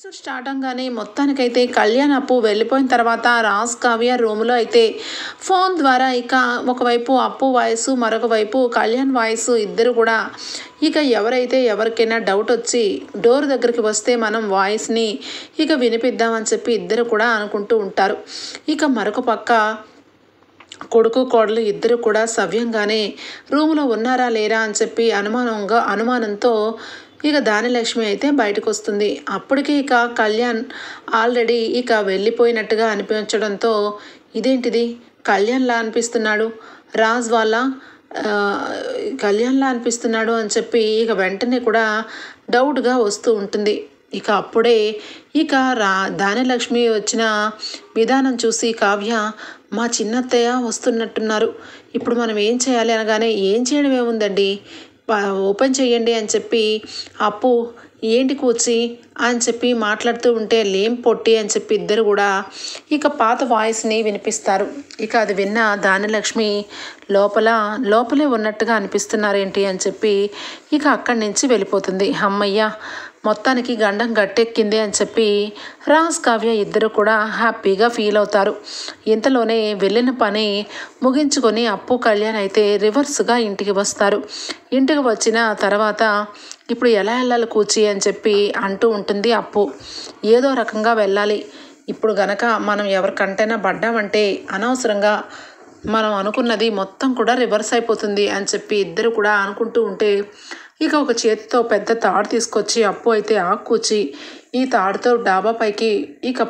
Start అవగానే మొత్తానికైతే కళ్యాణ్ అప్పు వెళ్ళిపోయిన తర్వాత రాజ్ కావ్య రూమ్లో అయితే ఫోన్ ద్వారా ఇక ఒకవైపు అప్పు వాయిస్ మరొక వైపు కళ్యాణ్ వాయిస్ ఇద్దరు కూడా ఇక ఎవరైతే ఎవరికైనా డౌట్ వచ్చి డోర్ దగ్గరికి వస్తే మనం వాయిస్ని ఇక వినిపిద్దామని చెప్పి ఇద్దరు కూడా అనుకుంటూ ఉంటారు. ఇక మరొక పక్క కొడుకు కోడలు ఇద్దరు కూడా సవ్యంగానే రూమ్లో ఉన్నారా లేరా అని చెప్పి అనుమానంతో ఇక దానిలక్ష్మి అయితే బయటకు వస్తుంది. అప్పటికే ఇక కళ్యాణ్ ఆల్రెడీ ఇక వెళ్ళిపోయినట్టుగా అనిపించడంతో ఇదేంటిది కళ్యాణ్లా అనిపిస్తున్నాడు, రాజ్ వాళ్ళ కళ్యాణ్లా అనిపిస్తున్నాడు అని చెప్పి ఇక వెంటనే కూడా డౌట్గా వస్తూ ఉంటుంది. ఇక అప్పుడే ఇక దానిలక్ష్మి వచ్చిన విధానం చూసి కావ్య మా చిన్నత్తయ్య వస్తున్నట్టున్నారు, ఇప్పుడు మనం ఏం చేయాలి అనగానే ఏం చేయడం ఏముందండి ఓపెన్ చేయండి అని చెప్పి అప్పు ఏంటి కూర్చి అని చెప్పి మాట్లాడుతూ ఉంటే లేం పొట్టి అని చెప్పి ఇద్దరు కూడా ఇక పాత వాయిస్ని వినిపిస్తారు. ఇక అది విన్న దానిలక్ష్మి లోపలే ఉన్నట్టుగా అనిపిస్తున్నారేంటి అని చెప్పి ఇక అక్కడి నుంచి వెళ్ళిపోతుంది. అమ్మయ్య మొత్తానికి గండం గట్టెక్కింది అని చెప్పి రాజ్ కావ్య ఇద్దరు కూడా హ్యాపీగా ఫీల్ అవుతారు. ఇంతలోనే వెళ్ళిన పని ముగించుకొని అప్పు కళ్యాణ్ అయితే రివర్స్గా ఇంటికి వస్తారు. ఇంటికి వచ్చిన తర్వాత ఇప్పుడు ఎలా వెళ్ళాలి కూర్చి అని చెప్పి అంటూ ఉంటుంది అప్పు. ఏదో రకంగా వెళ్ళాలి, ఇప్పుడు గనక మనం ఎవరికంటైనా పడ్డామంటే అనవసరంగా మనం అనుకున్నది మొత్తం కూడా రివర్స్ అయిపోతుంది అని చెప్పి ఇద్దరు కూడా అనుకుంటూ ఉంటే ఇక ఒక చేతితో పెద్ద తాడు తీసుకొచ్చి అప్పు అయితే కూర్చి ఈ తాడుతో డాబా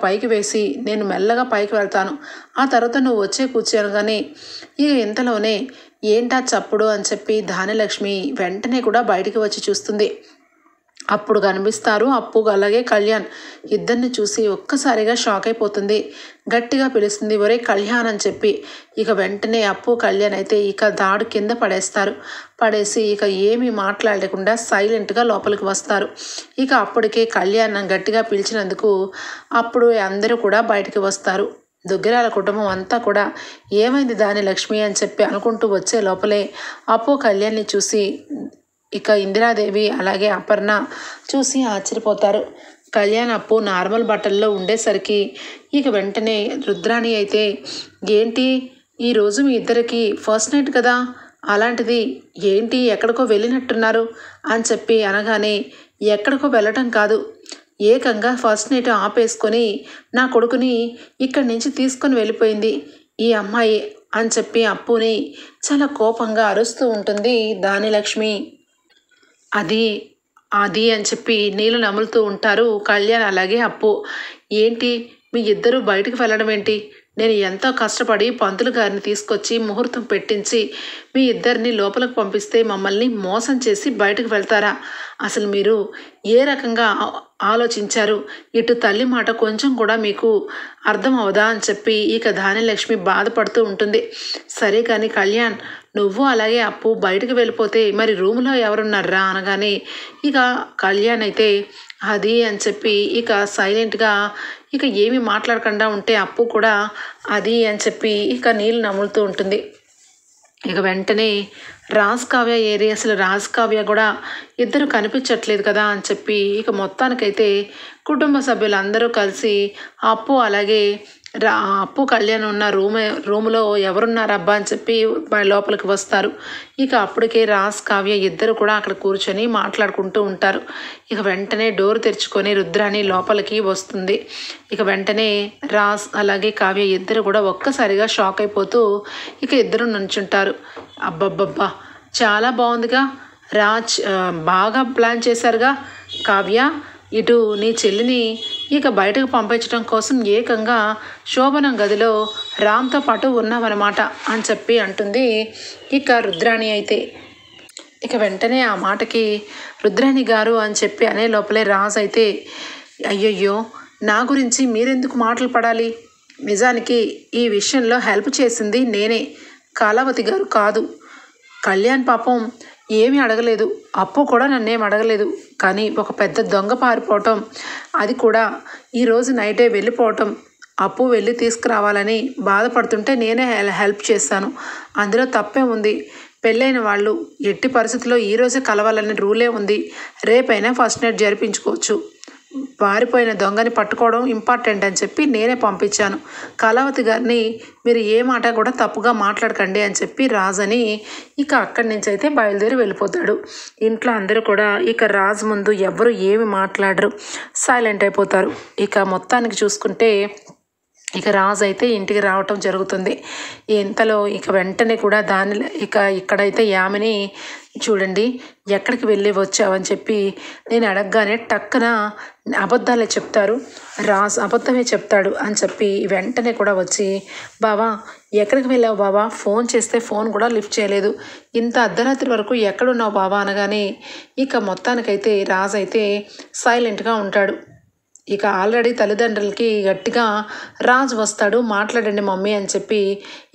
పైకి వేసి నేను మెల్లగా పైకి వెళ్తాను, ఆ తర్వాత నువ్వు వచ్చే కూర్చాను. కానీ ఇక ఇంతలోనే ఏంటా చప్పుడు అని చెప్పి దానిలక్ష్మి వెంటనే కూడా బయటికి వచ్చి చూస్తుంది. అప్పుడు కనిపిస్తారు అప్పు అలాగే కళ్యాణ్. ఇద్దరిని చూసి ఒక్కసారిగా షాక్ అయిపోతుంది. గట్టిగా పిలుస్తుంది ఒరే కళ్యాణ్ అని చెప్పి. ఇక వెంటనే అప్పు కళ్యాణ్ అయితే ఇక దాడు కింద పడేసి ఇక ఏమీ మాట్లాడకుండా సైలెంట్గా లోపలికి వస్తారు. ఇక అప్పటికే కళ్యాణ్ గట్టిగా పిలిచినందుకు అప్పుడు అందరూ కూడా బయటికి వస్తారు. దుగ్గిరాల కుటుంబం అంతా కూడా ఏమైంది దానిలక్ష్మి అని చెప్పి అనుకుంటూ వచ్చే లోపలే అప్పు కళ్యాణ్ని చూసి ఇక ఇందిరాదేవి అలాగే అపర్ణ చూసి ఆశ్చర్యపోతారు. కళ్యాణ్ అప్పు నార్మల్ బట్టల్లో ఉండేసరికి ఇక వెంటనే రుద్రాణి అయితే ఏంటి ఈరోజు మీ ఇద్దరికి ఫస్ట్ నైట్ కదా, అలాంటిది ఏంటి ఎక్కడికో వెళ్ళినట్టున్నారు అని చెప్పి అనగానే ఎక్కడికో వెళ్ళటం కాదు, ఏకంగా ఫస్ట్ నైట్ ఆపేసుకొని నా కొడుకుని ఇక్కడి నుంచి తీసుకొని వెళ్ళిపోయింది ఈ అమ్మాయి అని చెప్పి అప్పుని చాలా కోపంగా అరుస్తూ ఉంటుంది దానిలక్ష్మి. అది అని చెప్పి నీళ్ళు నములుతూ ఉంటారు కళ్యాణ్ అలాగే అప్పు. ఏంటి మీ ఇద్దరు బయటకు వెళ్ళడం ఏంటి, నేను ఎంతో కష్టపడి పంతులు గారిని తీసుకొచ్చి ముహూర్తం పెట్టించి మీ ఇద్దరిని లోపలికి పంపిస్తే మమ్మల్ని మోసం చేసి బయటకు వెళ్తారా, అసలు మీరు ఏ రకంగా ఆలోచించారు, ఇటు తల్లి మాట కొంచెం కూడా మీకు అర్థం అవదా అని చెప్పి ఇక దానిలక్ష్మి బాధపడుతూ ఉంటుంది. సరే కానీ కళ్యాణ్ నువ్వు అలాగే అప్పు బయటకు వెళ్ళిపోతే మరి రూమ్లో ఎవరున్నారా అనగానే ఇక కళ్యాణ్ అయితే అది అని చెప్పి ఇక సైలెంట్గా ఇక ఏమీ మాట్లాడకుండా ఉంటే అప్పు కూడా అది అని చెప్పి ఇక నీళ్ళు నములుతూ ఉంటుంది. ఇక వెంటనే రాజ్ కావ్య అసలు రాజ్ కావ్య కూడా ఇద్దరు కనిపించట్లేదు కదా అని చెప్పి ఇక మొత్తానికైతే కుటుంబ సభ్యులందరూ కలిసి అప్పు అలాగే అప్పు కళ్యాణ్ ఉన్న రూములో ఎవరున్నారబ్బా అని చెప్పి లోపలికి వస్తారు. ఇక అప్పటికే రాజ్ కావ్య ఇద్దరు కూడా అక్కడ కూర్చొని మాట్లాడుకుంటూ ఉంటారు. ఇక వెంటనే డోర్ తెరుచుకొని రుద్రాణి లోపలికి వస్తుంది. ఇక వెంటనే రాజ్ అలాగే కావ్య ఇద్దరు కూడా ఒక్కసారిగా షాక్ అయిపోతూ ఇక ఇద్దరు నుంచుంటారు. అబ్బబ్బబ్బా చాలా బాగుందిగా రాజ్, బాగా ప్లాన్ చేశారుగా కావ్య, ఇటు నీ చెల్లిని ఇక బయటకు పంపించడం కోసం ఏకంగా శోభనం గదిలో రామ్తో పాటు ఉన్నామన్నమాట అని చెప్పి అంటుంది ఇక రుద్రాణి అయితే. ఇక వెంటనే ఆ మాటకి రుద్రాణి గారు అని చెప్పి అనే లోపలే రాజ్ అయితే అయ్యయ్యో నా గురించి మీరెందుకు మాటలు పడాలి, నిజానికి ఈ విషయంలో హెల్ప్ చేసింది నేనే, కళావతి గారు కాదు. కళ్యాణ్ పాపం ఏమీ అడగలేదు, అప్పు కూడా నన్నేం అడగలేదు, కానీ ఒక పెద్ద దొంగ పారిపోవటం, అది కూడా ఈరోజు నైటే వెళ్ళిపోవటం, అప్పు వెళ్ళి తీసుకురావాలని బాధపడుతుంటే నేనే హెల్ప్ చేశాను, అందులో తప్పే ఉంది. పెళ్ళైన వాళ్ళు ఎట్టి పరిస్థితుల్లో ఈరోజే కలవాలని రూలే ఉంది, రేపైనా ఫస్ట్ నైట్ జరిపించుకోవచ్చు, పారిపోయిన దొంగని పట్టుకోవడం ఇంపార్టెంట్ అని చెప్పి నేనే పంపించాను. కళావతి గారిని మీరు ఏ మాట కూడా తప్పుగా మాట్లాడకండి అని చెప్పి రాజని ఇక అక్కడి నుంచి అయితే బయలుదేరి వెళ్ళిపోతాడు. ఇంట్లో అందరూ కూడా ఇక రాజు ముందు ఎవరు ఏమి మాట్లాడరు, సైలెంట్ అయిపోతారు. ఇక మొత్తానికి చూసుకుంటే ఇక రాజు అయితే ఇంటికి రావటం జరుగుతుంది. ఇంతలో ఇక వెంటనే కూడా ఇక్కడైతే యామిని చూడండి ఎక్కడికి వెళ్ళి వచ్చావని చెప్పి నేను అడగగానే టక్కన అబద్ధాలే చెప్తారు, రాజు అబద్ధమే చెప్తాడు అని చెప్పి వెంటనే కూడా వచ్చి బావా ఎక్కడికి వెళ్ళావు బావా, ఫోన్ చేస్తే ఫోన్ కూడా లిఫ్ట్ చేయలేదు, ఇంత అర్ధరాత్రి వరకు ఎక్కడున్నావు బావా అనగానే ఇక మొత్తానికైతే రాజు అయితే సైలెంట్గా ఉంటాడు. ఇక ఆల్రెడీ తల్లిదండ్రులకి గట్టిగా రాజు వస్తాడు, మాట్లాడండి మమ్మీ అని చెప్పి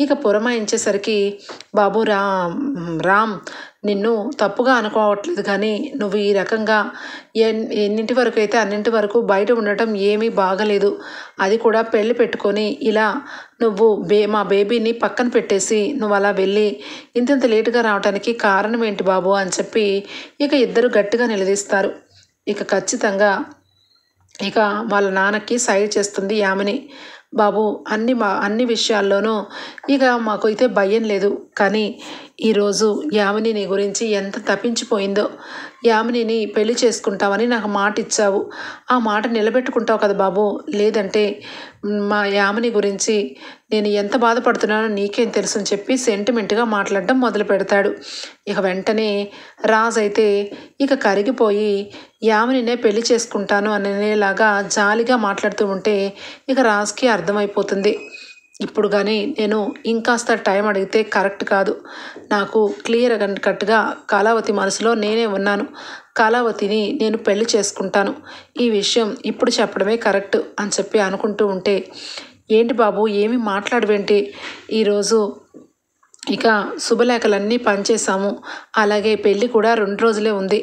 ఇక పురమాయించేసరికి బాబు రామ్ నిన్ను తప్పుగా అనుకోవట్లేదు, కానీ నువ్వు ఈ రకంగా ఎన్నింటి వరకు అయితే అన్నింటి వరకు బయట ఉండటం ఏమీ బాగలేదు. అది కూడా పెళ్ళి పెట్టుకొని ఇలా నువ్వు మా బేబీని పక్కన పెట్టేసి నువ్వు అలా వెళ్ళి ఇంత లేటుగా రావడానికి కారణం ఏంటి బాబు అని చెప్పి ఇక ఇద్దరు గట్టిగా నిలదీస్తారు. ఇక ఖచ్చితంగా ఇక వాళ్ళ నాన్నకి సైడ్ చేస్తుంది యామిని. బాబు అన్ని విషయాల్లోనూ ఇక మాకు అయితే భయం లేదు, కానీ ఈరోజు యామిని నీ గురించి ఎంత తప్పించిపోయిందో. యామినిని పెళ్లి చేసుకుంటావని నాకు మాట ఇచ్చావు, ఆ మాట నిలబెట్టుకుంటావు కదా బాబు, లేదంటే మా యామిని గురించి నేను ఎంత బాధపడుతున్నానో నీకేం తెలుసు అని చెప్పి సెంటిమెంట్గా మాట్లాడడం మొదలు పెడతాడు. ఇక వెంటనే రాజు అయితే ఇక కరిగిపోయి యామినినే పెళ్లి చేసుకుంటాను అనేలాగా జాలిగా మాట్లాడుతూ ఉంటే ఇక రాజుకి అర్థమైపోతుంది. ఇప్పుడు కానీ నేను ఇంకాస్త టైం అడిగితే కరెక్ట్ కాదు, నాకు క్లియర్ కట్గా కళావతి మనసులో నేనే ఉన్నాను, కళావతిని నేను పెళ్లి చేసుకుంటాను, ఈ విషయం ఇప్పుడు చెప్పడమే కరెక్ట్ అని చెప్పి అనుకుంటూ ఉంటే ఏంటి బాబు ఏమి మాట్లాడవేంటి, ఈరోజు ఇక శుభలేఖలన్నీ పనిచేసాము, అలాగే పెళ్ళి కూడా 2 రోజులే ఉంది,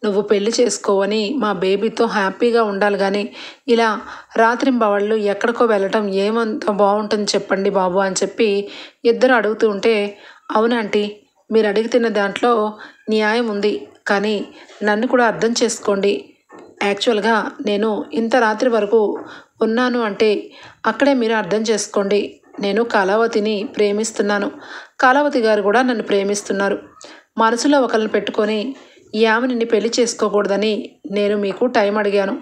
నువ్వు పెళ్లి చేసుకోవని మా బేబీతో హ్యాపీగా ఉండాలి, కానీ ఇలా రాత్రింబవళ్ళు ఎక్కడికో వెళ్ళటం ఏమంత బాగుంటుంది చెప్పండి బాబు అని చెప్పి ఇద్దరు అడుగుతూ ఉంటే అవునంటీ మీరు అడుగుతున్న దాంట్లో న్యాయం ఉంది, కానీ నన్ను కూడా అర్థం చేసుకోండి. యాక్చువల్గా నేను ఇంత రాత్రి వరకు ఉన్నాను అంటే అక్కడే మీరు అర్థం చేసుకోండి, నేను కళావతిని ప్రేమిస్తున్నాను, కళావతి గారు కూడా నన్ను ప్రేమిస్తున్నారు, మనసులో ఒకరిని పెట్టుకొని యామినిని పెళ్లి చేసుకోకూడదని నేను మీకు టైం అడిగాను,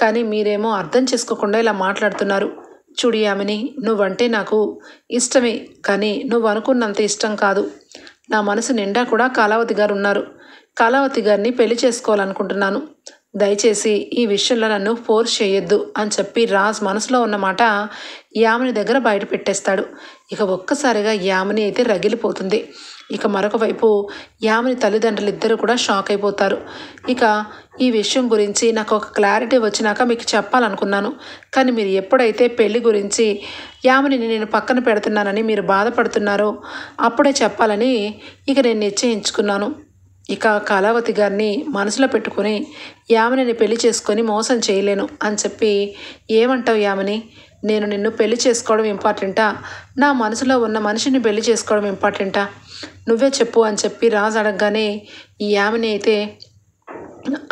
కానీ మీరేమో అర్థం చేసుకోకుండా ఇలా మాట్లాడుతున్నారు. చూడు యామిని, నువ్వంటే నాకు ఇష్టమే, కానీ నువ్వు అనుకున్నంత ఇష్టం కాదు, నా మనసు నిండా కూడా కళావతి గారు ఉన్నారు, కళావతి గారిని పెళ్లి చేసుకోవాలనుకుంటున్నాను, దయచేసి ఈ విషయంలో నన్ను ఫోర్స్ చేయొద్దు అని చెప్పి రాజ్ మనసులో ఉన్నమాట యామిని దగ్గర బయట పెట్టేస్తాడు. ఇక ఒక్కసారిగా యామిని అయితే రగిలిపోతుంది. ఇక మరొక వైపు యామిని తల్లిదండ్రులు ఇద్దరు కూడా షాక్ అయిపోతారు. ఇక ఈ విషయం గురించి నాకు ఒక క్లారిటీ వచ్చినాక మీకు చెప్పాలనుకున్నాను, కానీ మీరు ఎప్పుడైతే పెళ్లి గురించి యామినిని నేను పక్కన పెడుతున్నానని మీరు బాధపడుతున్నారో అప్పుడే చెప్పాలని ఇక నేను నిశ్చయించుకున్నాను. ఇక కళావతి గారిని మనసులో పెట్టుకొని యామినిని పెళ్లి చేసుకొని మోసం చేయలేను అని చెప్పి ఏమంటావు యామిని, నేను నిన్ను పెళ్లి చేసుకోవడం ఇంపార్టెంటా, నా మనసులో ఉన్న మనిషిని పెళ్లి చేసుకోవడం ఇంపార్టెంటా, నువ్వే చెప్పు అని చెప్పి రాజు అడగగానే ఈ యామిని అయితే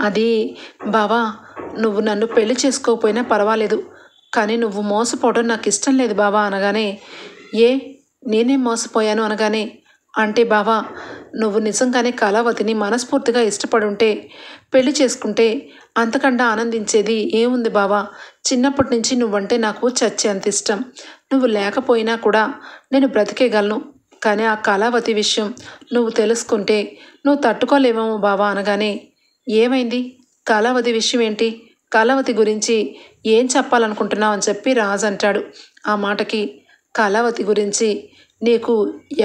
అది బావా నువ్వు నన్ను పెళ్లి చేసుకోకపోయినా పర్వాలేదు, కానీ నువ్వు మోసపోవడం నాకు ఇష్టం లేదు బావా అనగానే నేనేం మోసపోయాను అనగానే అంటే బావా నువ్వు నిజంగానే కళావతిని మనస్ఫూర్తిగా ఇష్టపడుంటే పెళ్లి చేసుకుంటే అంతకన్నా ఆనందించేది ఏముంది బావా, చిన్నప్పటి నుంచి నువ్వంటే నాకు చచ్చేంత ఇష్టం, నువ్వు లేకపోయినా కూడా నేను బ్రతికేయగలను, కానీ ఆ కళావతి విషయం నువ్వు తెలుసుకుంటే నువ్వు తట్టుకోలేమేమో బావా అనగానే ఏమైంది, కళావతి విషయం ఏంటి, కళావతి గురించి ఏం చెప్పాలనుకుంటున్నావు అని చెప్పి రాజు అంటాడు. ఆ మాటకి కళావతి గురించి నీకు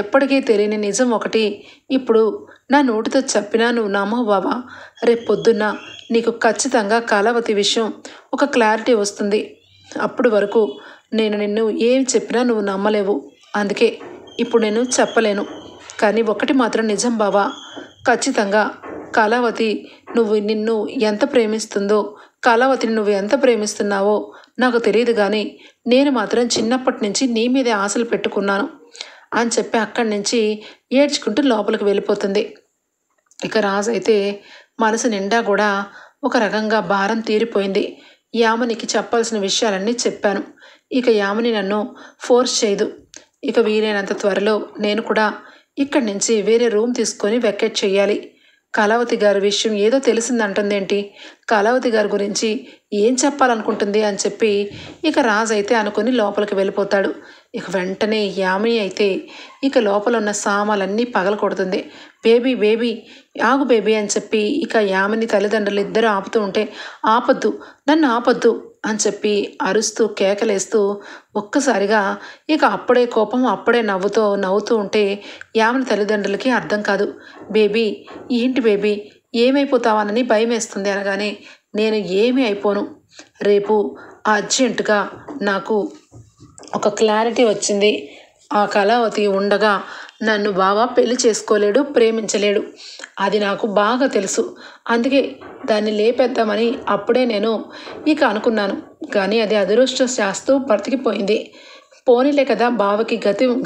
ఎప్పటికీ తెలియని నిజం ఒకటి ఇప్పుడు నా నోటితో చెప్పినా నువ్వు నమ్మవు బావా, రేపు పొద్దున్న నీకు ఖచ్చితంగా కళావతి విషయం ఒక క్లారిటీ వస్తుంది, అప్పటి వరకు నేను నిన్ను ఏం చెప్పినా నువ్వు నమ్మలేవు, అందుకే ఇప్పుడు నేను చెప్పలేను, కానీ ఒకటి మాత్రం నిజం బావా, ఖచ్చితంగా కళావతి నిన్ను ఎంత ప్రేమిస్తుందో, కళావతిని నువ్వు ఎంత ప్రేమిస్తున్నావో నాకు తెలియదు, కానీ నేను మాత్రం చిన్నప్పటి నుంచి నీ మీదే ఆశలు పెట్టుకున్నాను అని చెప్పి అక్కడి నుంచి ఏడ్చుకుంటూ లోపలికి వెళ్ళిపోతుంది. ఇక రాజు అయితే మనసు నిండా కూడా ఒక రకంగా భారం తీరిపోయింది. యామినికి చెప్పాల్సిన విషయాలన్నీ చెప్పాను. ఇక యామిని నన్ను ఫోర్స్ చేయదు. ఇక వీలైనంత త్వరలో నేను కూడా ఇక్కడి నుంచి వేరే రూమ్ తీసుకొని వెకేట్ చెయ్యాలి. కళావతి గారి విషయం ఏదో తెలిసిందంటుందేంటి, కళావతి గారి గురించి ఏం చెప్పాలనుకుంటుంది అని చెప్పి ఇక రాజు అయితే అనుకుని లోపలికి వెళ్ళిపోతాడు. ఇక వెంటనే యామిని అయితే ఇక లోపల ఉన్న సామాన్లన్నీ పగలకొడుతుంది. బేబీ బేబీ ఆగు బేబీ అని చెప్పి ఇక యామిని తల్లిదండ్రులు ఇద్దరు ఆపుతూ ఉంటే, ఆపొద్దు, నన్ను ఆపొద్దు అని చెప్పి అరుస్తూ కేకలేస్తూ ఒక్కసారిగా ఇక అప్పుడే కోపం అప్పుడే నవ్వుతూ ఉంటే యామిని తల్లిదండ్రులకి అర్థం కాదు. బేబీ ఏంటి బేబీ, ఏమైపోతావానని భయం వేస్తుంది అనగానే, నేను ఏమీ అయిపోను. రేపు అర్జెంటుగా నాకు ఒక క్లారిటీ వచ్చింది. ఆ కళావతి ఉండగా నన్ను బావ పెళ్లి చేసుకోలేడు, ప్రేమించలేడు. అది నాకు బాగా తెలుసు. అందుకే దాన్ని లేపేద్దామని అప్పుడే నేను ఇక అనుకున్నాను. కానీ అది అదృష్టం శాస్తూ బ్రతికిపోయింది. పోనీలే కదా, బావకి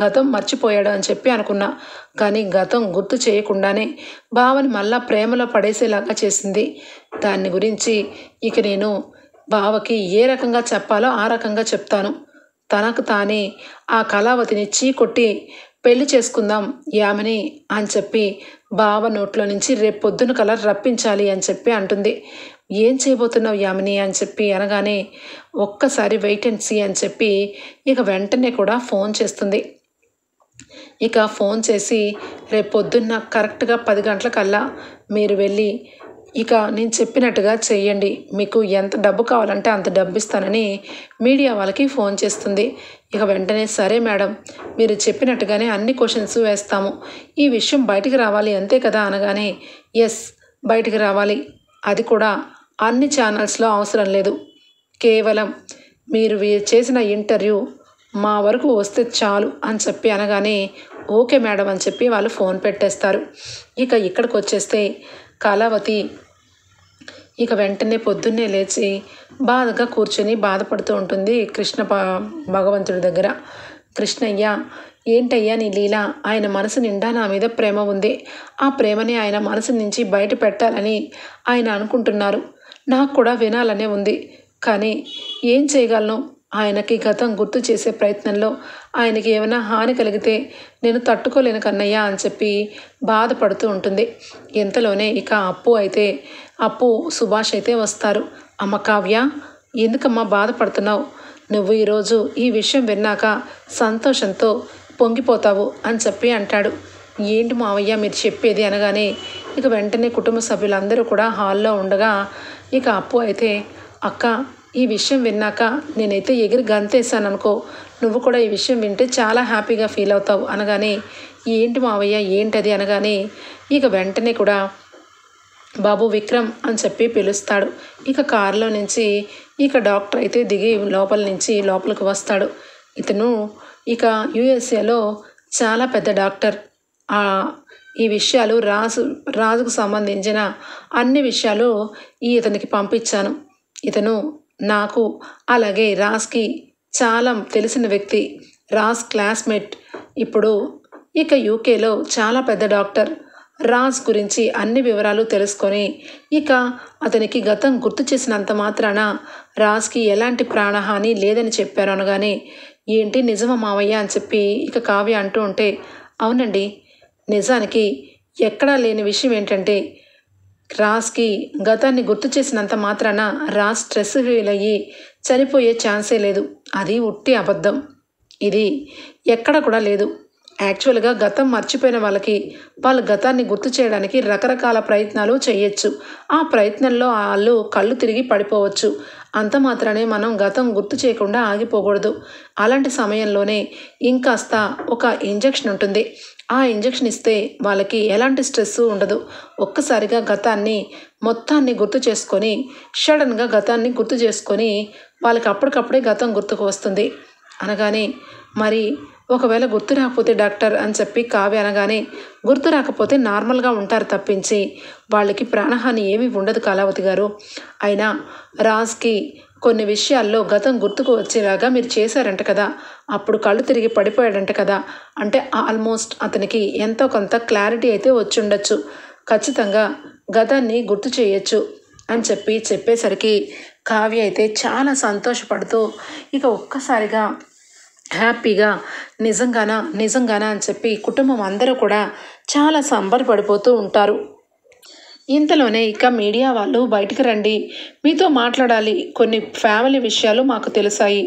గతం మర్చిపోయాడు అని చెప్పి అనుకున్నా. కానీ గతం గుర్తు చేయకుండానే బావని మళ్ళా ప్రేమలో పడేసేలాగా చేసింది. దాన్ని గురించి ఇక నేను బావకి ఏ రకంగా చెప్పాలో ఆ రకంగా చెప్తాను. తనకు తానే ఆ కళావతిని చీకొట్టి పెళ్లి చేసుకుందాం యామిని అని చెప్పి బావ నోట్లో నుంచి రేపు పొద్దున కల రప్పించాలి అని చెప్పి అంటుంది. ఏం చేయబోతున్నావు యామిని అని చెప్పి అనగానే, ఒక్కసారి వెయిట్ అండ్ సీ అని చెప్పి ఇక వెంటనే కూడా ఫోన్ చేస్తుంది. ఇక ఫోన్ చేసి, రేపు పొద్దున్న కరెక్ట్గా 10 గంటలకల్లా మీరు వెళ్ళి ఇక నేను చెప్పినట్టుగా చెయ్యండి. మీకు ఎంత డబ్బు కావాలంటే అంత డబ్బు ఇస్తానని మీడియా వాళ్ళకి ఫోన్ చేస్తుంది. ఇక వెంటనే, సరే మేడం, మీరు చెప్పినట్టుగానే అన్ని క్వశ్చన్స్ వేస్తాము. ఈ విషయం బయటికి రావాలి అంతే కదా అనగానే, ఎస్, బయటికి రావాలి. అది కూడా అన్ని ఛానల్స్లో అవసరం లేదు. కేవలం మీరు చేసిన ఇంటర్వ్యూ మా వరకు వస్తే చాలు అని చెప్పి అనగానే, ఓకే మేడం అని చెప్పి వాళ్ళు ఫోన్ పెట్టేస్తారు. ఇక ఇక్కడికి వచ్చేస్తే కళావతి ఇక వెంటనే పొద్దున్నే లేచి బాధగా కూర్చొని బాధపడుతూ ఉంటుంది కృష్ణ భగవంతుడి దగ్గర. కృష్ణయ్య, ఏంటయ్యా నీ లీల? ఆయన మనసు నిండా నా మీద ప్రేమ ఉంది. ఆ ప్రేమని ఆయన మనసు నుంచి బయట పెట్టాలని ఆయన అనుకుంటున్నారు. నాకు కూడా వినాలనే ఉంది. కానీ ఏం చేయగలను? ఆయనకి గతం గుర్తు చేసే ప్రయత్నంలో ఆయనకి ఏమైనా హాని కలిగితే నేను తట్టుకోలేను కన్నయ్య అని చెప్పి బాధపడుతూ ఉంటుంది. ఇంతలోనే ఇక అప్పు సుభాష్ అయితే వస్తారు. అమ్మ కావ్య, ఎందుకమ్మా బాధపడుతున్నావు? నువ్వు ఈరోజు ఈ విషయం విన్నాక సంతోషంతో పొంగిపోతావు అని చెప్పి అంటాడు. ఏంటి మావయ్య మీరు చెప్పేది అనగానే, ఇక వెంటనే కుటుంబ సభ్యులందరూ కూడా హాల్లో ఉండగా ఇక అప్పు అయితే, అక్క, ఈ విషయం విన్నాక నేనైతే ఎగిరి గంతేసాను అనుకో. నువ్వు కూడా ఈ విషయం వింటే చాలా హ్యాపీగా ఫీల్ అవుతావు అనగానే, ఏంటి మావయ్య ఏంటది అనగానే, ఇక వెంటనే కూడా బాబు విక్రమ్ అని చెప్పి పిలుస్తాడు. ఇక కారులో నుంచి ఇక డాక్టర్ అయితే దిగి లోపల నుంచి లోపలికి వస్తాడు. ఇతను ఇక యుఎస్ఏలో చాలా పెద్ద డాక్టర్. ఈ విషయాలు రాజుకు సంబంధించిన అన్ని విషయాలు ఇతనికి పంపించాను. ఇతను నాకు అలాగే రాజ్కి చాలా తెలిసిన వ్యక్తి. రాజ్ క్లాస్మేట్. ఇప్పుడు ఇక యూకేలో చాలా పెద్ద డాక్టర్. రాజ్ గురించి అన్ని వివరాలు తెలుసుకొని ఇక అతనికి గతం గుర్తు చేసినంత మాత్రాన రాజ్కి ఎలాంటి ప్రాణహాని లేదని చెప్పారు అనగానే, ఏంటి నిజమా మావయ్య అని చెప్పి ఇక కావ్య అంటూ ఉంటే, అవునండి, నిజానికి ఎక్కడా లేని విషయం ఏంటంటే రాజ్కి గతాన్ని గుర్తు చేసినంత మాత్రాన రాజ్ స్ట్రెస్ ఫీల్ అయ్యి చనిపోయే ఛాన్సే లేదు. అది ఉట్టి అబద్ధం. ఇది ఎక్కడ కూడా లేదు. యాక్చువల్గా గతం మర్చిపోయిన వాళ్ళకి వాళ్ళ గతాన్ని గుర్తు చేయడానికి రకరకాల ప్రయత్నాలు చేయొచ్చు. ఆ ప్రయత్నంలో వాళ్ళు కళ్ళు తిరిగి పడిపోవచ్చు. అంత మాత్రానే మనం గతం గుర్తు చేయకుండా ఆగిపోకూడదు. అలాంటి సమయంలోనే ఇంకాస్త ఒక ఇంజెక్షన్ ఉంటుంది. ఆ ఇంజెక్షన్ ఇస్తే వాళ్ళకి ఎలాంటి స్ట్రెస్ ఉండదు. ఒక్కసారిగా గతాన్ని మొత్తాన్ని గుర్తు చేసుకొని సడన్గా గతాన్ని గుర్తు చేసుకొని వాళ్ళకి అప్పటికప్పుడే గతం గుర్తుకు వస్తుంది అనగానే, మరి ఒకవేళ గుర్తు రాకపోతే డాక్టర్ అని చెప్పి కావ్య అనగానే, గుర్తు రాకపోతే నార్మల్గా ఉంటారు తప్పించి వాళ్ళకి ప్రాణహాని ఏమీ ఉండదు కళావతి గారు. అయినా రాజ్కి కొన్ని విషయాల్లో గతం గుర్తుకు వచ్చేలాగా మీరు చేశారంట కదా, అప్పుడు కళ్ళు తిరిగి పడిపోయాడంట కదా, అంటే ఆల్మోస్ట్ అతనికి ఎంతో కొంత క్లారిటీ అయితే వచ్చి ఉండొచ్చు. ఖచ్చితంగా గతాన్ని గుర్తు చేయొచ్చు. అని చెప్పేసరికి కావ్య అయితే చాలా సంతోషపడుతూ ఇక ఒక్కసారిగా హ్యాపీగా నిజంగానా అని చెప్పి కుటుంబం అందరూ కూడా చాలా సంబరపడిపోతూ ఉంటారు. ఇంతలోనే ఇక మీడియా వాళ్ళు బయటికి రండి, మీతో మాట్లాడాలి, కొన్ని ఫ్యామిలీ విషయాలు మాకు తెలిసాయి,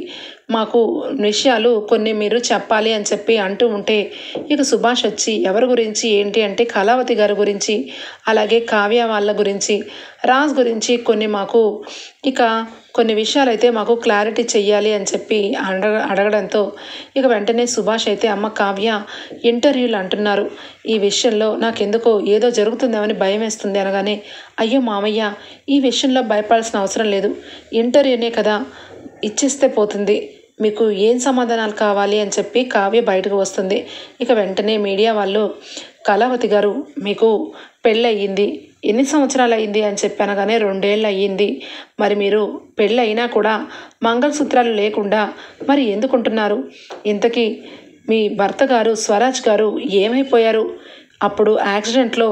మాకు విషయాలు కొన్ని మీరు చెప్పాలి అని చెప్పి అంటూ ఉంటే ఇక సుభాష్ వచ్చి ఎవరి గురించి ఏంటి అంటే కళావతి గారి గురించి, అలాగే కావ్య వాళ్ళ గురించి, రాజ్ గురించి కొన్ని విషయాలు అయితే మాకు క్లారిటీ చెయ్యాలి అని చెప్పి అడగడంతో ఇక వెంటనే సుభాష్ అయితే అమ్మ కావ్య ఇంటర్వ్యూలు అంటున్నారు, ఈ విషయంలో నాకెందుకో ఏదో జరుగుతుందేమని భయం వేస్తుంది అనగానే అయ్యో మామయ్య ఈ విషయంలో భయపడాల్సిన అవసరం లేదు, ఇంటర్వ్యూనే కదా ఇచ్చేస్తే పోతుంది, మీకు ఏం సమాధానాలు కావాలి అని చెప్పి కావ్య బయటకు వస్తుంది. ఇక వెంటనే మీడియా వాళ్ళు కళావతి గారు మీకు పెళ్ళయింది, ఎన్ని సంవత్సరాలు అయ్యింది అని చెప్పనగానే 2 ఏళ్ళు అయ్యింది, మరి మీరు పెళ్ళి అయినా కూడా మంగళసూత్రాలు లేకుండా మరి ఎందుకుంటున్నారు, ఇంతకీ మీ భర్త గారు స్వరాజ్ గారు ఏమైపోయారు, అప్పుడు యాక్సిడెంట్లో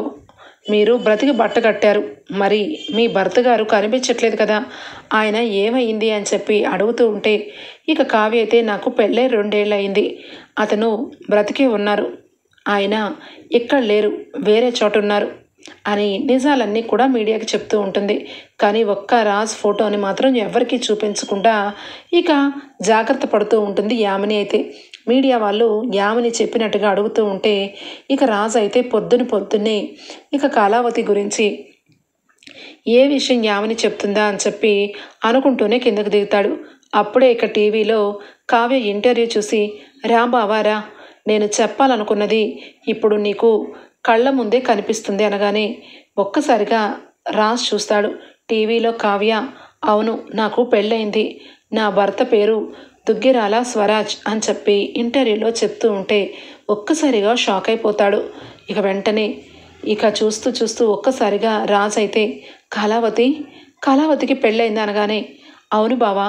మీరు బ్రతికి బట్ట కట్టారు, మరి మీ భర్త గారు కనిపించట్లేదు కదా, ఆయన ఏమైంది అని చెప్పి అడుగుతూ ఉంటే ఇక కావ్య అయితే నాకు పెళ్ళే 2 ఏళ్ళు అయింది, అతను బ్రతికే ఉన్నారు, ఆయన ఇక్కడ లేరు, వేరే చోట ఉన్నారు అని నిజాలన్నీ కూడా మీడియాకి చెప్తూ ఉంటుంది. కానీ ఒక్క రాజ్ ఫోటోని మాత్రం ఎవరికీ చూపించకుండా ఇక జాగ్రత్త పడుతూ ఉంటుంది యామిని అయితే. మీడియా వాళ్ళు యామిని చెప్పినట్టుగా అడుగుతూ ఉంటే ఇక రాజ్ అయితే పొద్దున్నే ఇక కళావతి గురించి ఏ విషయం యామిని చెప్తుందా అని చెప్పి అనుకుంటూనే కిందకు దిగుతాడు. అప్పుడే ఇక టీవీలో కావ్య ఇంటర్వ్యూ చూసి రా బావారా, నేను చెప్పాలనుకున్నది ఇప్పుడు నీకు కళ్ళ ముందే కనిపిస్తుంది అనగానే ఒక్కసారిగా రాజ్ చూస్తాడు. టీవీలో కావ్య అవును నాకు పెళ్ళయింది, నా భర్త పేరు దుగ్గిరాల స్వరాజ్ అని చెప్పి ఇంటర్వ్యూలో చెప్తూ ఉంటే ఒక్కసారిగా షాక్ అయిపోతాడు. ఇక వెంటనే ఇక చూస్తూ ఒక్కసారిగా రాజ్ అయితే కళావతికి పెళ్ళయింది అనగానే అవును బావా,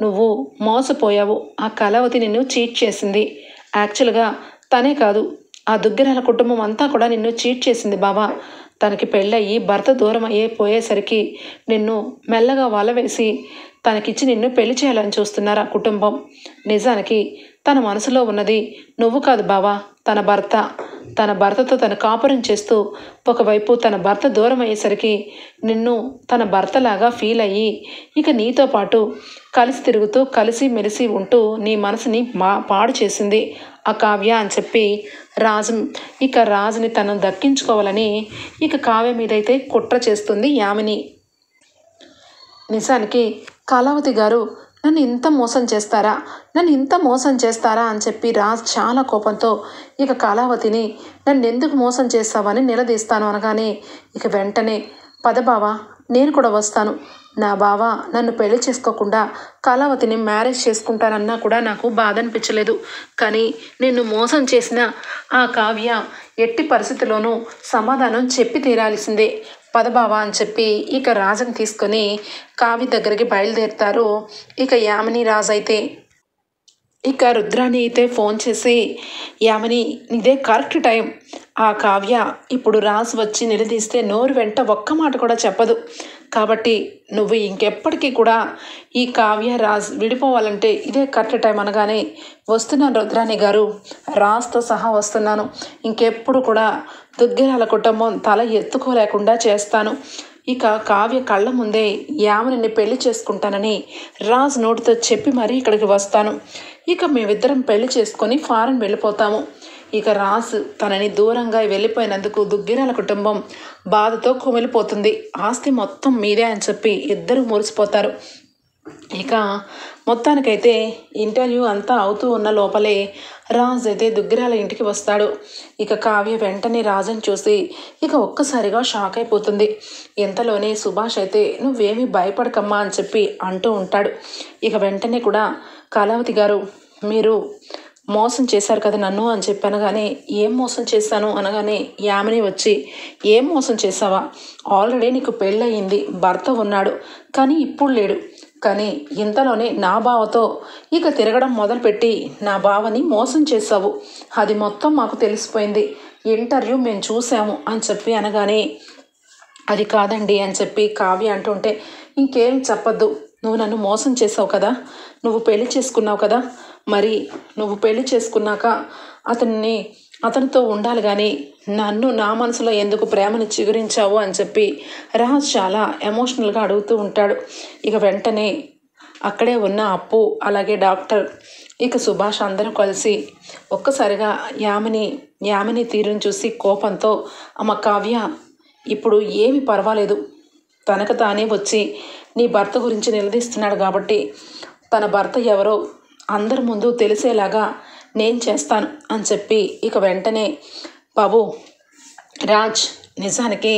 నువ్వు మోసపోయావు, ఆ కళావతి నిన్ను చీట్ చేసింది, యాక్చువల్గా తనే కాదు ఆ దుగ్గిరాల కుటుంబం అంతా కూడా నిన్ను చీట్ చేసింది బావా, తనకి పెళ్ళయి భర్త దూరం పోయేసరికి నిన్ను మెల్లగా వలవేసి తనకిచ్చి నిన్ను పెళ్లి చేయాలని చూస్తున్నారు ఆ కుటుంబం, నిజానికి తన మనసులో ఉన్నది నువ్వు కాదు బావా, తన భర్తతో తను కాపురం చేస్తూ ఒకవైపు తన భర్త దూరం అయ్యేసరికి నిన్ను తన భర్తలాగా ఫీల్ అయ్యి ఇక నీతో పాటు కలిసి తిరుగుతూ కలిసి మెలిసి ఉంటూ నీ మనసుని పాడు చేసింది ఆ కావ్య అని చెప్పి రాజుని తను దక్కించుకోవాలని ఇక కావ్య మీదైతే కుట్ర చేస్తుంది యామిని. నిజానికి కళావతి గారు నన్ను ఇంత మోసం చేస్తారా అని చెప్పి రాజ్ చాలా కోపంతో ఇక కళావతిని నన్ను ఎందుకు మోసం చేస్తావని నిలదీస్తాను అనగానే ఇక వెంటనే పద బావా నేను కూడా వస్తాను, నా బావ నన్ను పెళ్లి చేసుకోకుండా కళావతిని మ్యారేజ్ చేసుకుంటానన్నా కూడా నాకు బాధ అనిపించలేదు, కానీ నిన్ను మోసం చేసిన ఆ కావ్య ఎట్టి పరిస్థితిలోనూ సమాధానం చెప్పి తీరాల్సిందే, పదబావ అని చెప్పి ఇక రాజుని తీసుకొని కావ్య దగ్గరికి బయలుదేరుతారు. ఇక యామిని రాజు అయితే ఇక రుద్రాని అయితే ఫోన్ చేసి యామిని ఇదే కరెక్ట్ టైం, ఆ కావ్య ఇప్పుడు రాజు వచ్చి నిలదీస్తే నోరు వెంట ఒక్క మాట కూడా చెప్పదు, కాబట్టి నువ్వు ఇంకెప్పటికీ కూడా ఈ కావ్య రాజ్ విడిపోవాలంటే ఇదే కరెక్ట్ టైం అనగానే వస్తున్నాను రుద్రాణి గారు, రాజ్తో సహా వస్తున్నాను, ఇంకెప్పుడు కూడా దుగ్గిరాల కుటుంబం తల ఎత్తుకోలేకుండా చేస్తాను, ఇక కావ్య కళ్ళ ముందే యామిని పెళ్లి చేసుకుంటానని రాజ్ నోటితో చెప్పి మరీ ఇక్కడికి వస్తాను, ఇక మేమిద్దరం పెళ్లి చేసుకొని ఫారెన్ వెళ్ళిపోతాము, ఇక రాజ్ తనని దూరంగా వెళ్ళిపోయినందుకు దుగ్గిరాల కుటుంబం బాధతో కుమిలిపోతుంది, ఆస్తి మొత్తం మీదే అని చెప్పి ఇద్దరు మురిసిపోతారు. ఇక మొత్తానికైతే ఇంటర్వ్యూ అంతా అవుతూ ఉన్న లోపలే రాజ్ అయితే దుగ్గిరాల ఇంటికి వస్తాడు. ఇక కావ్య వెంటనే రాజుని చూసి ఇక ఒక్కసారిగా షాక్ అయిపోతుంది. ఇంతలోనే సుభాష్ అయితే నువ్వేమీ భయపడకమ్మా అని చెప్పి అంటూ ఉంటాడు. ఇక వెంటనే కూడా కళావతి గారు మీరు మోసం చేశారు కదా నన్ను అని చెప్పి అనగానే ఏం మోసం చేశాను అనగానే యామిని వచ్చి ఏం మోసం చేసావా, ఆల్రెడీ నీకు పెళ్ళయింది, భర్త ఉన్నాడు, కానీ ఇప్పుడు లేడు, కానీ ఇంతలోనే నా బావతో ఇక తిరగడం మొదలుపెట్టి నా బావని మోసం చేశావు, అది మొత్తం మాకు తెలిసిపోయింది, ఇంటర్వ్యూ మేము చూసాము అని చెప్పి అనగానే అది కాదండి అని చెప్పి కావ్య అంటుంటే, ఇంకేం చెప్పొద్దు, నువ్వు నన్ను మోసం చేసావు కదా, నువ్వు పెళ్లి చేసుకున్నావు కదా, మరి నువ్వు పెళ్లి చేసుకున్నాక అతనితో ఉండాలి కానీ నన్ను నా మనసులో ఎందుకు ప్రేమను చిగురించావు అని చెప్పి రాజ్ చాలా ఎమోషనల్గా అడుగుతూ ఉంటాడు. ఇక వెంటనే అక్కడే ఉన్న అప్పు అలాగే డాక్టర్ ఇక సుభాష్ అందరూ కలిసి ఒక్కసారిగా యామిని తీరును చూసి కోపంతో, అమ్మ కావ్య, ఇప్పుడు ఏమి పర్వాలేదు, తనకు తానే వచ్చి నీ భర్త గురించి నిలదీస్తున్నాడు కాబట్టి తన భర్త ఎవరో అందరి ముందు తెలిసేలాగా నేను చేస్తాను అని చెప్పి ఇక వెంటనే, బాబు రాజ్, నిజానికి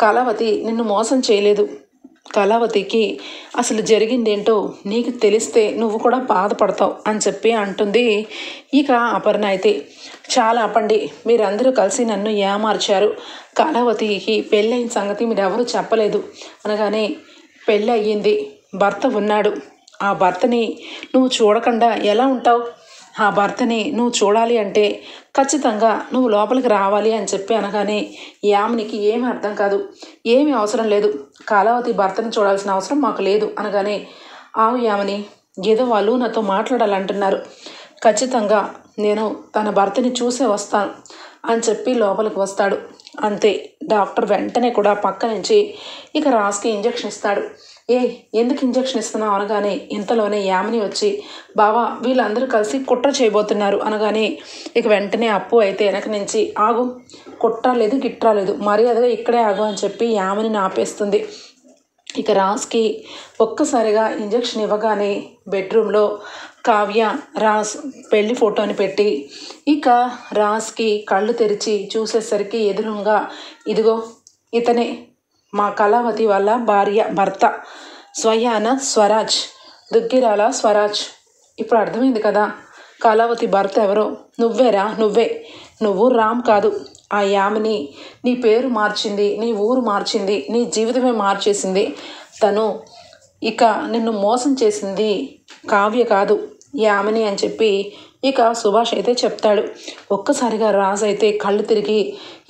కళావతి నిన్ను మోసం చేయలేదు, కళావతికి అసలు జరిగిందేంటో నీకు తెలిస్తే నువ్వు కూడా బాధపడతావు అని చెప్పి అంటుంది. ఇక అపర్ణ అయితే, చాలా ఆపండి, మీరందరూ కలిసి నన్ను ఏమార్చారు, కళావతికి పెళ్ళైన సంగతి మీరెవరూ చెప్పలేదు అనగానే, పెళ్ళి అయ్యింది, భర్త ఉన్నాడు, ఆ భర్తని నువ్వు చూడకుండా ఎలా ఉంటావు, ఆ భర్తని నువ్వు చూడాలి అంటే ఖచ్చితంగా నువ్వు లోపలికి రావాలి అని చెప్పి అనగానే యామినికి ఏమీ అర్థం కాదు, ఏమీ అవసరం లేదు, కళావతి భర్తని చూడాల్సిన అవసరం మాకు లేదు అనగానే, ఆవు యామిని, ఏదో వాళ్ళు నాతో మాట్లాడాలంటున్నారు, ఖచ్చితంగా నేను తన భర్తని చూసే వస్తాను అని చెప్పి లోపలికి వస్తాడు. అంతే, డాక్టర్ వెంటనే కూడా పక్క నుంచి ఇక రాజ్కి ఇంజెక్షన్ ఇస్తాడు. ఎందుకు ఇంజెక్షన్ ఇస్తున్నావు అనగానే ఇంతలోనే యామిని వచ్చి, బావా వీళ్ళందరూ కలిసి కుట్ర చేయబోతున్నారు అనగానే ఇక వెంటనే అప్పు అయితే వెనక నుంచి, ఆగు, కుట్ర లేదు గిట్రా లేదు, మర్యాదగా ఇక్కడే ఆగు అని చెప్పి యామిని ఆపేస్తుంది. ఇక రాజ్కి ఒక్కసారిగా ఇంజెక్షన్ ఇవ్వగానే బెడ్రూమ్లో కావ్య రాజ్ పెళ్లి ఫోటోని పెట్టి ఇక రాజ్కి కళ్ళు తెరిచి చూసేసరికి ఎదురుగా, ఇదిగో ఇతనే మా కళావతి వాళ్ళ భర్త స్వయాన స్వరాజ్, దుగ్గిరాల స్వరాజ్. ఇప్పుడు అర్థమైంది కదా కళావతి భర్త ఎవరో, నువ్వేరా, నువ్వు రామ్ కాదు, ఆ యామిని నీ పేరు మార్చింది, నీ ఊరు మార్చింది, నీ జీవితమే మార్చేసింది, తను ఇక నిన్ను మోసం చేసింది కావ్య కాదు, యామిని అని చెప్పి ఇక సుభాష్ అయితే చెప్తాడు. ఒక్కసారిగా రాజు అయితే కళ్ళు తిరిగి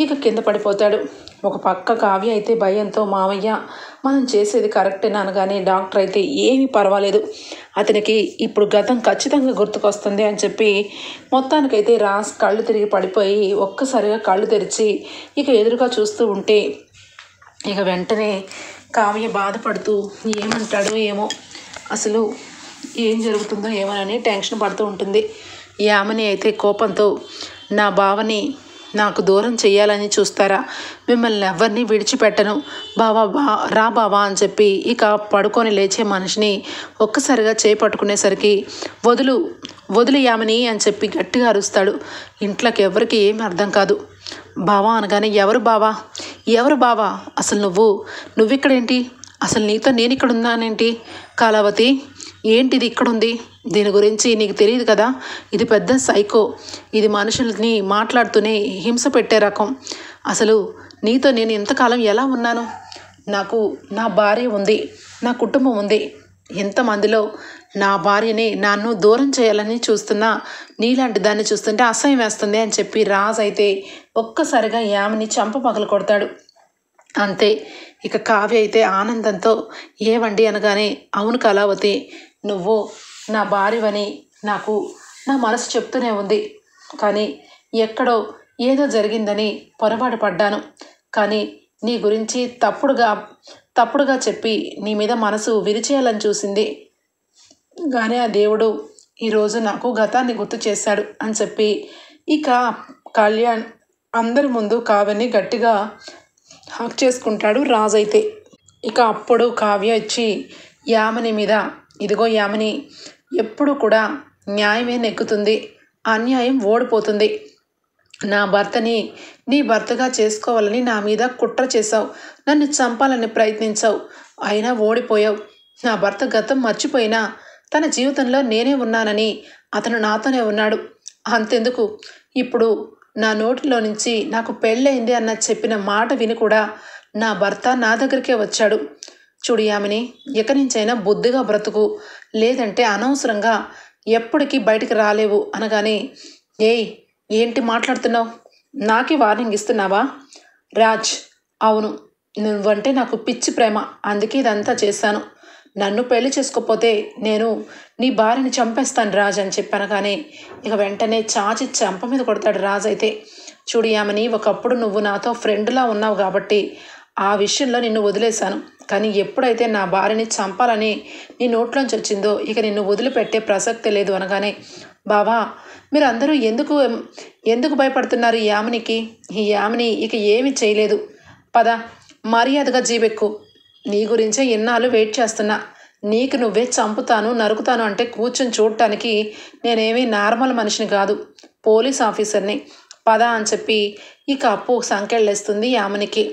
ఇక కింద పడిపోతాడు. ఒక పక్క కావ్య అయితే భయంతో, మావయ్య మనం చేసేది కరెక్టేనా అనగానే డాక్టర్ అయితే ఏమీ పర్వాలేదు, అతనికి ఇప్పుడు గతం ఖచ్చితంగా గుర్తుకొస్తుంది అని చెప్పి మొత్తానికైతే రాజ్ కళ్ళు తిరిగి పడిపోయి ఒక్కసారిగా కళ్ళు తెరిచి ఇక ఎదురుగా చూస్తూ ఉంటే ఇక వెంటనే కావ్య బాధపడుతూ ఏమంటాడో ఏమో, అసలు ఏం జరుగుతుందో ఏమోనని టెన్షన్ పడుతూ ఉంటుంది. యామిని అయితే కోపంతో, నా బావని నాకు దూరం చెయ్యాలని చూస్తారా, మిమ్మల్ని ఎవరిని విడిచిపెట్టను, రా బావా అని చెప్పి ఇక పడుకొని లేచే మనిషిని ఒక్కసారిగా చేపట్టుకునేసరికి, వదులు యామిని అని చెప్పి గట్టిగా అరుస్తాడు. ఇంట్లోకి ఎవరికి ఏమి అర్థం కాదు. బావా అనగానే, ఎవరు బావా, అసలు నువ్విక్కడేంటి, అసలు నీతో నేను ఇక్కడ ఉన్నానేంటి, కళావతి ఏంటిది ఇక్కడుంది, దీని గురించి నీకు తెలియదు కదా, ఇది పెద్ద సైకో, ఇది మనుషుల్ని మాట్లాడుతూనే హింస పెట్టే రకం, అసలు నీతో నేను ఇంతకాలం ఎలా ఉన్నాను, నాకు నా భార్య ఉంది, నా కుటుంబం ఉంది, ఎంతమందిలో నా భార్యని నన్ను దూరం చేయాలని చూస్తున్నా, నీలాంటి దాన్ని చూస్తుంటే అసహ్యం వేస్తుంది అని చెప్పి రాజ్ అయితే ఒక్కసారిగా యామిని చంప పగలు కొడతాడు. అంతే, ఇక కావ్య అయితే ఆనందంతో, ఏవండి అనగానే, అవును కళావతి, నువ్వు నా భార్యవని నాకు నా మనసు చెప్తూనే ఉంది, కానీ ఎక్కడో ఏదో జరిగిందని పొరపాటు పడ్డాను, కానీ నీ గురించి తప్పుడుగా చెప్పి నీ మీద మనసు విరిచేయాలని చూసింది, కానీ ఆ దేవుడు ఈరోజు నాకు గతాన్ని గుర్తు చేశాడు అని చెప్పి ఇక కళ్యాణ్ అందరి ముందు కావ్యని గట్టిగా హక్ చేసుకుంటాడు రాజ్ అయితే. ఇక అప్పుడు కావ్య ఇచ్చి యామిని మీద, ఇదిగో యామిని, ఎప్పుడు కూడా న్యాయమే నెక్కుతుంది, అన్యాయం ఓడిపోతుంది, నా భర్తని నీ భర్తగా చేసుకోవాలని నా మీద కుట్ర చేశావు, నన్ను చంపాలని ప్రయత్నించావు, అయినా ఓడిపోయావు, నా భర్త గతం మర్చిపోయినా తన జీవితంలో నేనే ఉన్నానని అతను నాతోనే ఉన్నాడు, అంతెందుకు ఇప్పుడు నా నోటిలో నుంచి నాకు పెళ్ళయింది అన్న చెప్పిన మాట విని కూడా నా భర్త నా దగ్గరికే వచ్చాడు, చూడు యామిని, ఎక్కడి నుంచైనా బుద్ధిగా బ్రతుకు, లేదంటే అనవసరంగా ఎప్పటికీ బయటికి రాలేవు అనగానే, ఏంటి మాట్లాడుతున్నావు, నాకే వార్నింగ్ ఇస్తున్నావా రాజ్, అవును, నువ్వంటే నాకు పిచ్చి ప్రేమ, అందుకే ఇదంతా చేశాను. నన్ను పెళ్లి చేసుకోకపోతే నేను నీ భార్యని చంపేస్తాను రాజ్ అని చెప్పాను. కానీ ఇక వెంటనే చాచి చెంప మీద కొడతాడు రాజ్. అయితే చూడు యామిని, ఒకప్పుడు నువ్వు నాతో ఫ్రెండ్లా ఉన్నావు కాబట్టి ఆ విషయంలో నిన్ను వదిలేశాను. కానీ ఎప్పుడైతే నా భార్యని చంపాలని నీ నోట్లోంచి వచ్చిందో ఇక నిన్ను వదిలిపెట్టే ప్రసక్తే లేదు అనగానే, బావా మీరందరూ ఎందుకు భయపడుతున్నారు ఈ యామినికి? ఈ యామిని ఇక ఏమి చేయలేదు. పద, మర్యాదగా జీబెక్కు. నీ గురించే ఎన్నాళ్ళు వెయిట్ చేస్తున్నా. నీకు నువ్వే చంపుతాను నరుకుతాను అంటే కూర్చొని చూడటానికి నేనేమీ నార్మల్ మనిషిని కాదు, పోలీస్ ఆఫీసర్ని. పద అని చెప్పి ఇక అప్పు సంకెళ్ళేస్తుంది యామినికి.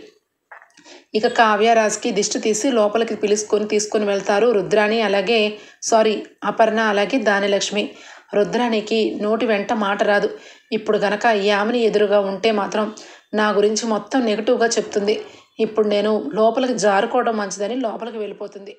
ఇక కావ్యరాజ్కి దిష్టి తీసి లోపలికి తీసుకొని వెళ్తారు రుద్రాణి, అలాగే అపర్ణ, అలాగే దానిలక్ష్మి. రుద్రాణికి నోటి వెంట మాట రాదు. ఇప్పుడు గనక యామిని ఎదురుగా ఉంటే మాత్రం నా గురించి మొత్తం నెగిటివ్గా చెప్తుంది. ఇప్పుడు నేను లోపలికి జారుకోవడం మంచిదని లోపలికి వెళ్ళిపోతుంది.